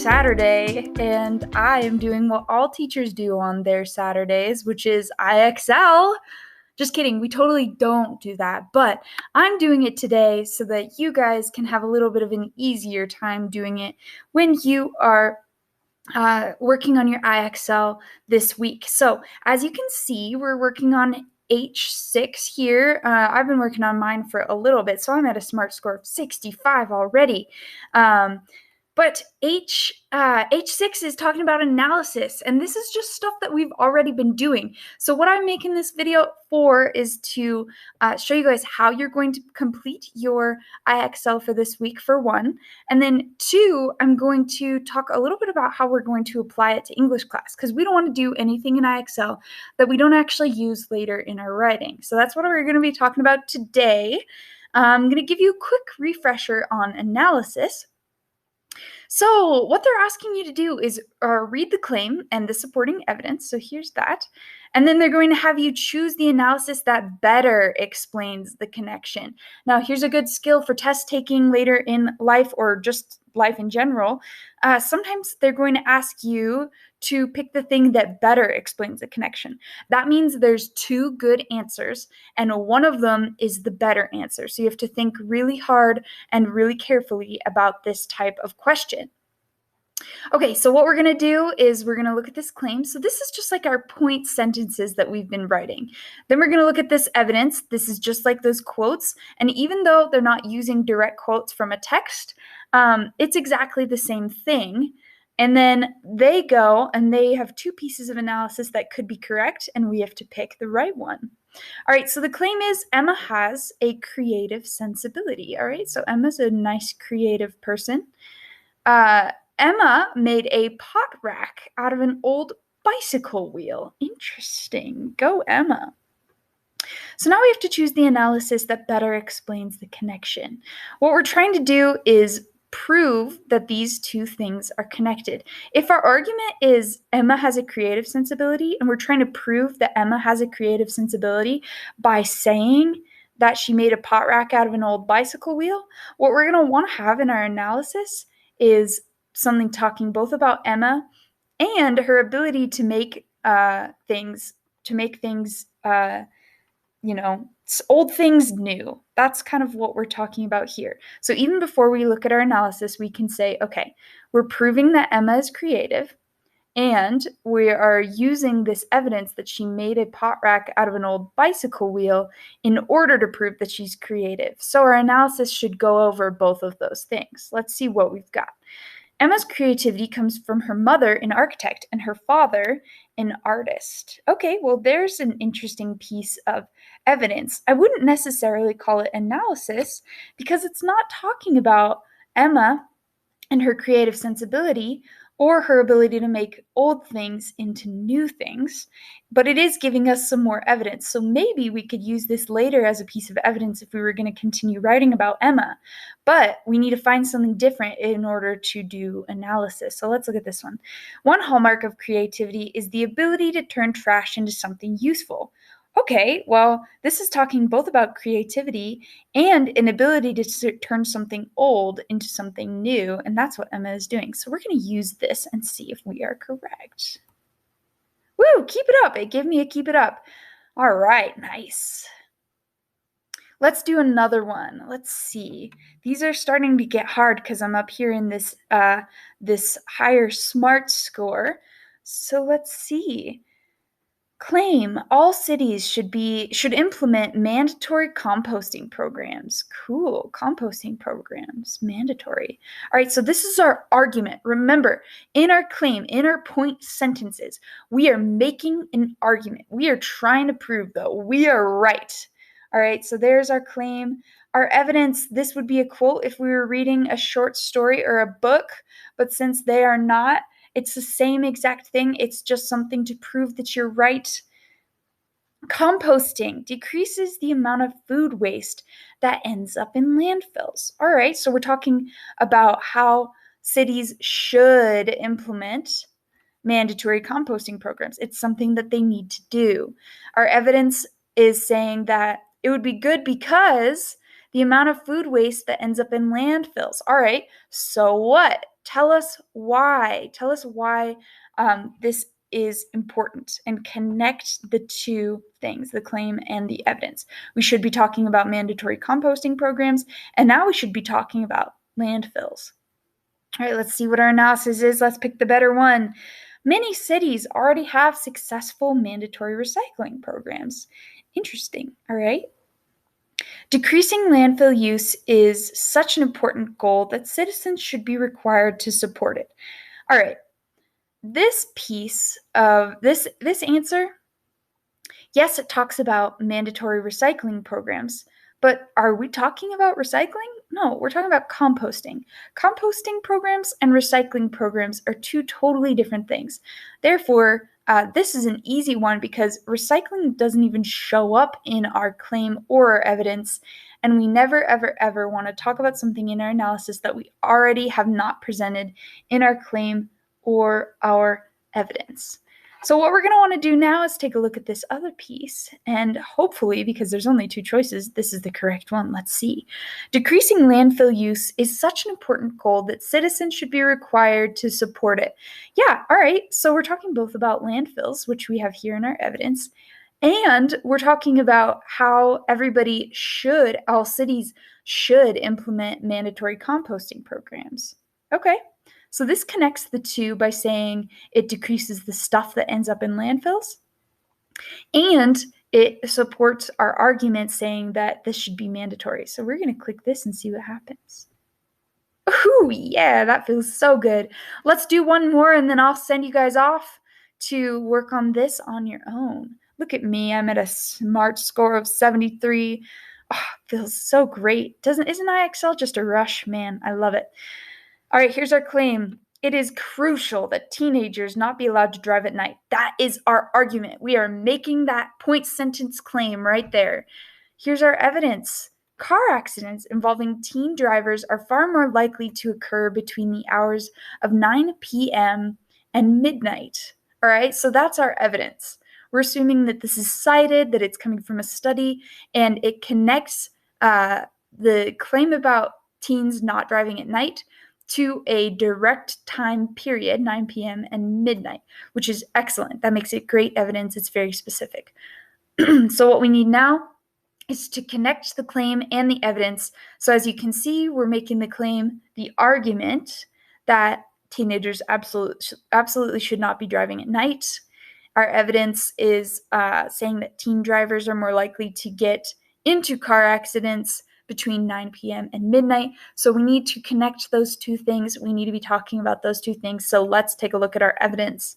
Saturday, and I am doing what all teachers do on their Saturdays, which is IXL. Just kidding, we totally don't do that, but I'm doing it today so that you guys can have a little bit of an easier time doing it when you are working on your IXL this week. So as you can see, we're working on H6 here. I've been working on mine for a little bit, so I'm at a SMART score of 65 already. But H6 is talking about analysis, and this is just stuff that we've already been doing. So what I'm making this video for is to show you guys how you're going to complete your IXL for this week, for one. And then two, I'm going to talk a little bit about how we're going to apply it to English class, because we don't want to do anything in IXL that we don't actually use later in our writing. So that's what we're going to be talking about today. I'm going to give you a quick refresher on analysis. So what they're asking you to do is read the claim and the supporting evidence. So here's that. And then they're going to have you choose the analysis that better explains the connection. Now, here's a good skill for test taking later in life, or just life in general. Sometimes they're going to ask you to pick the thing that better explains the connection. That means there's two good answers, and one of them is the better answer. So you have to think really hard and really carefully about this type of question. Okay, so what we're going to do is we're going to look at this claim. So this is just like our point sentences that we've been writing. Then we're going to look at this evidence. This is just like those quotes. And even though they're not using direct quotes from a text, it's exactly the same thing. And then they go and they have two pieces of analysis that could be correct, and we have to pick the right one. All right, so the claim is Emma has a creative sensibility. All right, so Emma's a nice creative person. Emma made a pot rack out of an old bicycle wheel. Interesting. Go, Emma. So now we have to choose the analysis that better explains the connection. What we're trying to do is prove that these two things are connected. If our argument is Emma has a creative sensibility, and we're trying to prove that Emma has a creative sensibility by saying that she made a pot rack out of an old bicycle wheel, what we're going to want to have in our analysis is something talking both about Emma and her ability to make things, old things new. That's kind of what we're talking about here. So even before we look at our analysis, we can say, okay, we're proving that Emma is creative, and we are using this evidence that she made a pot rack out of an old bicycle wheel in order to prove that she's creative. So our analysis should go over both of those things. Let's see what we've got. Emma's creativity comes from her mother, an architect, and her father, an artist. Okay, well, there's an interesting piece of evidence. I wouldn't necessarily call it analysis, because it's not talking about Emma and her creative sensibility or her ability to make old things into new things, but it is giving us some more evidence. So maybe we could use this later as a piece of evidence if we were going to continue writing about Emma, but we need to find something different in order to do analysis. So let's look at this one. One hallmark of creativity is the ability to turn trash into something useful. Okay, well, this is talking both about creativity and an ability to turn something old into something new, and that's what Emma is doing. So we're going to use this and see if we are correct. Woo, keep it up. It gave me a keep it up. All right, nice. Let's do another one. Let's see. These are starting to get hard because I'm up here in this higher SMART score. So let's see. Claim all cities should implement mandatory composting programs. Cool, composting programs, mandatory. All right, so this is our argument. Remember, in our claim, in our point sentences, we are making an argument. We are trying to prove, though, we are right. All right, so there's our claim. Our evidence, this would be a quote if we were reading a short story or a book, but since they are not, it's the same exact thing. It's just something to prove that you're right. Composting decreases the amount of food waste that ends up in landfills. All right, so we're talking about how cities should implement mandatory composting programs. It's something that they need to do. Our evidence is saying that it would be good because the amount of food waste that ends up in landfills. All right, so what? Tell us why. Tell us why this is important, and connect the two things, the claim and the evidence. We should be talking about mandatory composting programs, and now we should be talking about landfills. All right, let's see what our analysis is. Let's pick the better one. Many cities already have successful mandatory recycling programs. Interesting, all right? Decreasing landfill use is such an important goal that citizens should be required to support it. All right, this piece of this answer, yes, it talks about mandatory recycling programs, but are we talking about recycling? No, we're talking about composting. Composting programs and recycling programs are two totally different things. Therefore, this is an easy one because recycling doesn't even show up in our claim or our evidence, and we never, ever, ever want to talk about something in our analysis that we already have not presented in our claim or our evidence. So what we're going to want to do now is take a look at this other piece, and hopefully, because there's only two choices, this is the correct one. Let's see. Decreasing landfill use is such an important goal that citizens should be required to support it. Yeah, all right. So we're talking both about landfills, which we have here in our evidence, and we're talking about how all cities should implement mandatory composting programs. Okay. So this connects the two by saying it decreases the stuff that ends up in landfills, and it supports our argument saying that this should be mandatory. So we're going to click this and see what happens. Ooh, yeah, that feels so good. Let's do one more and then I'll send you guys off to work on this on your own. Look at me, I'm at a smart score of 73. Oh, feels so great. Isn't IXL just a rush? Man, I love it. All right, here's our claim. It is crucial that teenagers not be allowed to drive at night. That is our argument. We are making that point sentence claim right there. Here's our evidence. Car accidents involving teen drivers are far more likely to occur between the hours of 9 p.m. and midnight. All right, so that's our evidence. We're assuming that this is cited, that it's coming from a study, and it connects the claim about teens not driving at night to a direct time period, 9 p.m. and midnight, which is excellent. That makes it great evidence. It's very specific. So what we need now is to connect the claim and the evidence. So as you can see, we're making the claim, the argument that teenagers absolutely should not be driving at night. Our evidence is saying that teen drivers are more likely to get into car accidents between 9 p.m. and midnight. So we need to connect those two things. We need to be talking about those two things. So let's take a look at our evidence.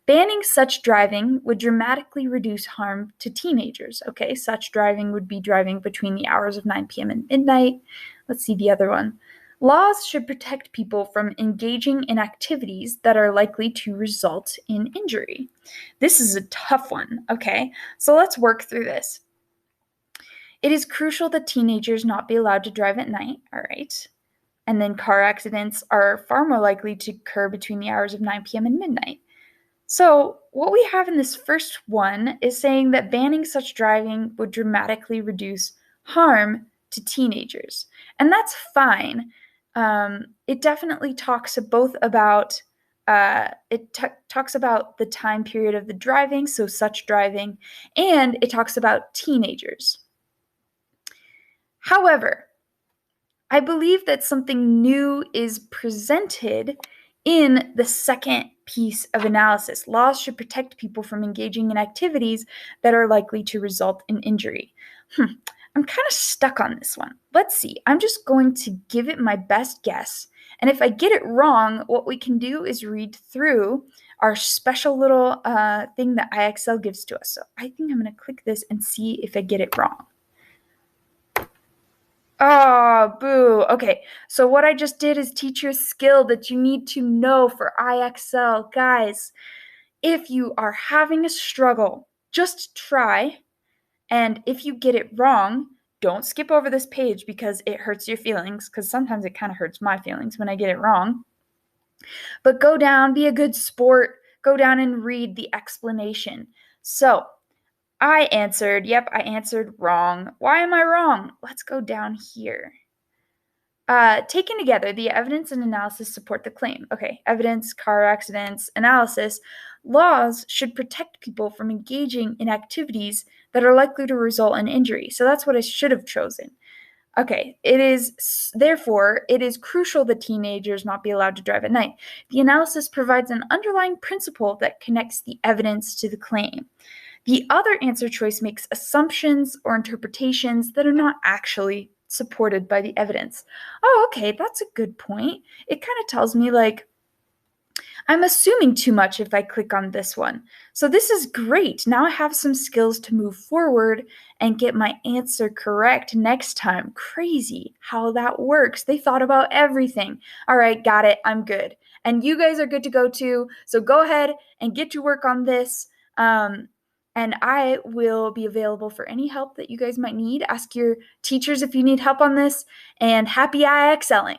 Banning such driving would dramatically reduce harm to teenagers. Okay, such driving would be driving between the hours of 9 p.m. and midnight. Let's see the other one. Laws should protect people from engaging in activities that are likely to result in injury. This is a tough one, okay? So let's work through this. It is crucial that teenagers not be allowed to drive at night, all right? And then car accidents are far more likely to occur between the hours of 9 p.m. and midnight. So what we have in this first one is saying that banning such driving would dramatically reduce harm to teenagers. And that's fine. It definitely talks both about talks about the time period of the driving, so such driving, and it talks about teenagers. However, I believe that something new is presented in the second piece of analysis. Laws should protect people from engaging in activities that are likely to result in injury. I'm kind of stuck on this one. Let's see. I'm just going to give it my best guess. And if I get it wrong, what we can do is read through our special little thing that IXL gives to us. So I think I'm going to click this and see if I get it wrong. Oh, boo. Okay, so what I just did is teach you a skill that you need to know for IXL. Guys, if you are having a struggle, just try. And if you get it wrong, don't skip over this page because it hurts your feelings, because sometimes it kind of hurts my feelings when I get it wrong. But go down, be a good sport, go down and read the explanation. So, I answered wrong. Why am I wrong? Let's go down here. Taken together, the evidence and analysis support the claim. Okay, evidence, car accidents, analysis. Laws should protect people from engaging in activities that are likely to result in injury. So that's what I should have chosen. Okay, therefore, it is crucial that teenagers not be allowed to drive at night. The analysis provides an underlying principle that connects the evidence to the claim. The other answer choice makes assumptions or interpretations that are not actually supported by the evidence. Oh, okay, that's a good point. It kind of tells me, like, I'm assuming too much if I click on this one. So this is great. Now I have some skills to move forward and get my answer correct next time. Crazy how that works. They thought about everything. All right, got it. I'm good. And you guys are good to go too. So go ahead and get to work on this. And I will be available for any help that you guys might need. Ask your teachers if you need help on this. And happy IXLing.